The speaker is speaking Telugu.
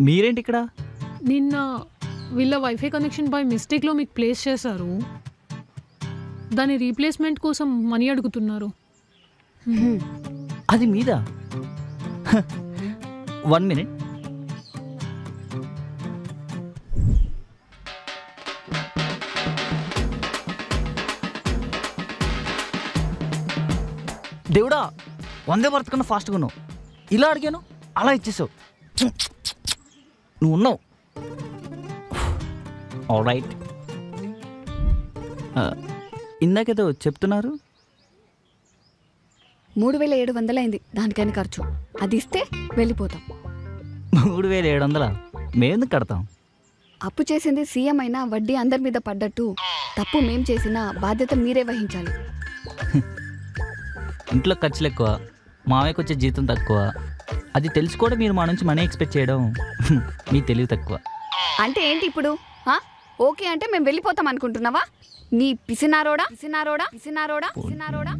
మీరేంటి ఇక్కడ? నిన్న వీళ్ళ వైఫై కనెక్షన్ బై మిస్టేక్లో మీకు ప్లేస్ చేశారు. దాని రీప్లేస్మెంట్ కోసం మనీ అడుగుతున్నారు. అది మీదా? 1 minute. దేవుడా, 100 బ్రతకన్నా ఫాస్ట్గా ఉన్నావు. ఇలా అడిగాను, అలా ఇచ్చేసావు. నువ్వు ఉన్నావు. All right. ఇందాకేదో చెప్తున్నారు. 3700 అయింది దానికైనా ఖర్చు. అది ఇస్తే వెళ్ళిపోతాం. 3700 మేమెందుకు కడతాం? అప్పు చేసింది సీఎం అయినా వడ్డీ అందరి మీద పడ్డట్టు తప్పు మేం చేసినా బాధ్యత మీరే వహించాలి. ఇంట్లో ఖర్చులు ఎక్కువ, మామయ్యకు వచ్చే జీతం తక్కువ. అది తెలిసి కూడా మీరు మా నుంచి మనీ ఎక్స్పెక్ట్ చేయడం మీ తెలివి తక్కువ. అంటే ఏంటి ఇప్పుడు? ఓకే అంటే మేము వెళ్ళిపోతాం అనుకుంటున్నావా? నీ పిసినారోడా పిసినారోడా పిసినారోడా పిసినారోడా.